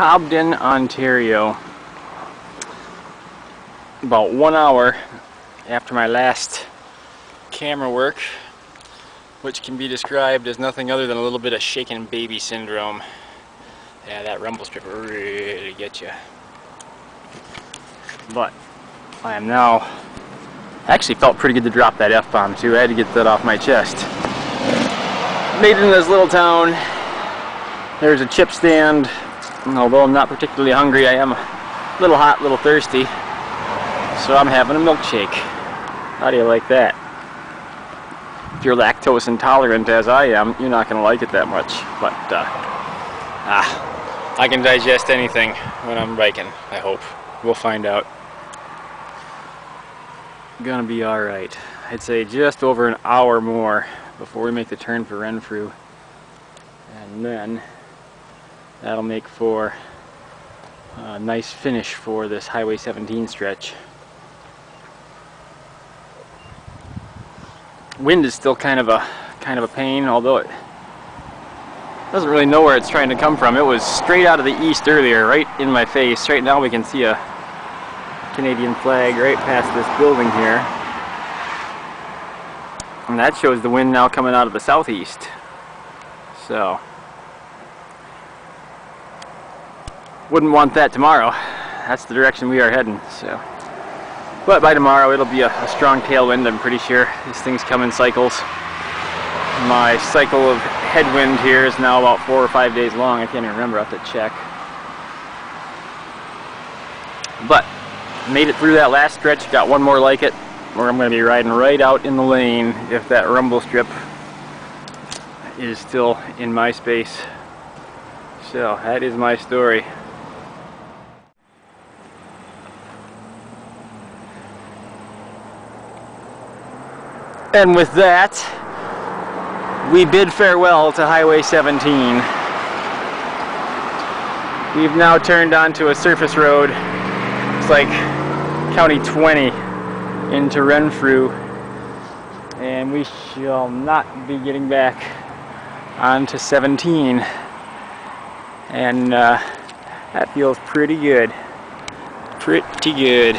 Cobden, Ontario. About 1 hour after my last camera work, which can be described as nothing other than a little bit of shaken baby syndrome. Yeah, that rumble strip will really get you. But I am now, actually felt pretty good to drop that F-bomb too. I had to get that off my chest. Made it in this little town. There's a chip stand. And although I'm not particularly hungry, I am a little hot, a little thirsty. So I'm having a milkshake. How do you like that? If you're lactose intolerant as I am, you're not going to like it that much. But I can digest anything when I'm biking, I hope. We'll find out. Gonna be alright. I'd say just over an hour more before we make the turn for Renfrew. And then that'll make for a nice finish for this Highway 17 stretch. Wind is still kind of a pain, although it doesn't really know where it's trying to come from. It was straight out of the east earlier, right in my face. Right now we can see a Canadian flag right past this building here. And that shows the wind now coming out of the southeast. So, wouldn't want that tomorrow. That's the direction we are heading. So, but by tomorrow it'll be a strong tailwind, I'm pretty sure. These things come in cycles. My cycle of headwind here is now about 4 or 5 days long. I can't even remember, I have to check. But made it through that last stretch, got one more like it, where I'm going to be riding right out in the lane if that rumble strip is still in my space. So that is my story. And with that, we bid farewell to Highway 17. We've now turned onto a surface road. It's like County 20 into Renfrew, and we shall not be getting back onto 17. And that feels pretty good. Pretty good.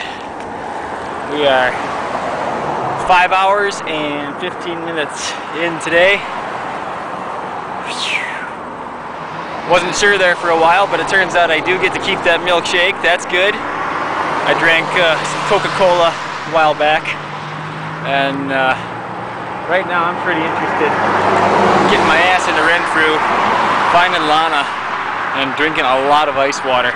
We are 5 hours and 15 minutes in today. Wasn't sure there for a while, but it turns out I do get to keep that milkshake. That's good. I drank some Coca-Cola a while back, and right now I'm pretty interested in getting my ass into Renfrew, finding Lana, and drinking a lot of ice water.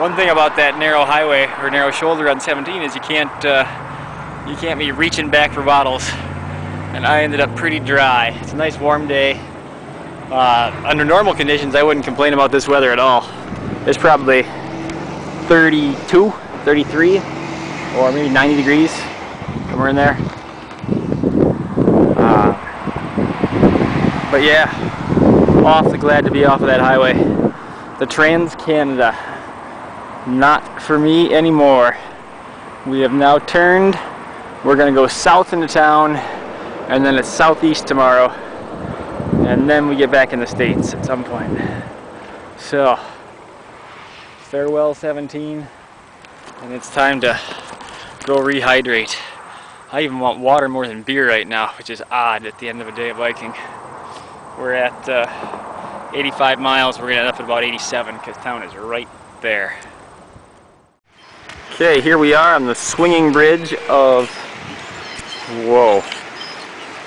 One thing about that narrow highway, or narrow shoulder on 17, is you can't be reaching back for bottles, and I ended up pretty dry. It's a nice warm day. Under normal conditions, I wouldn't complain about this weather at all. It's probably 32, 33, or maybe 90 degrees, somewhere in there. But yeah, awfully glad to be off of that highway. The Trans-Canada, not for me anymore. We have now turned. We're going to go south into town, and then it's southeast tomorrow, and then we get back in the States at some point. So, farewell 17, and it's time to go rehydrate. I even want water more than beer right now, which is odd at the end of a day of biking. We're at 85 miles, we're going to end up at about 87 because town is right there. Okay, here we are on the swinging bridge of, whoa,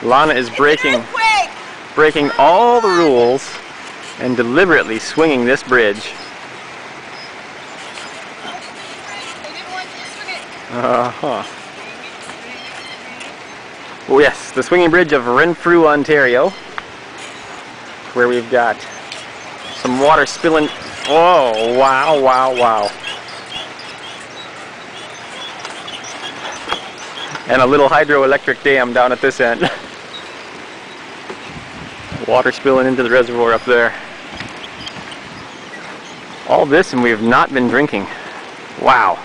Lana is breaking all the rules and deliberately swinging this bridge. Oh yes, the swinging bridge of Renfrew, Ontario, where we've got some water spilling. Oh, wow, wow, wow. And a little hydroelectric dam down at this end. Water spilling into the reservoir up there. All this and we have not been drinking. Wow.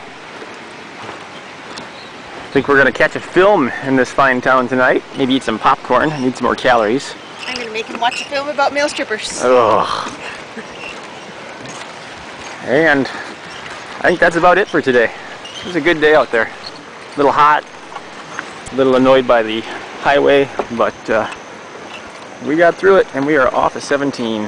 I think we're going to catch a film in this fine town tonight. Maybe eat some popcorn. Need some more calories. I'm going to make him watch a film about male strippers. Ugh. And I think that's about it for today. It was a good day out there. A little hot, a little annoyed by the highway, but we got through it and we are off of 17.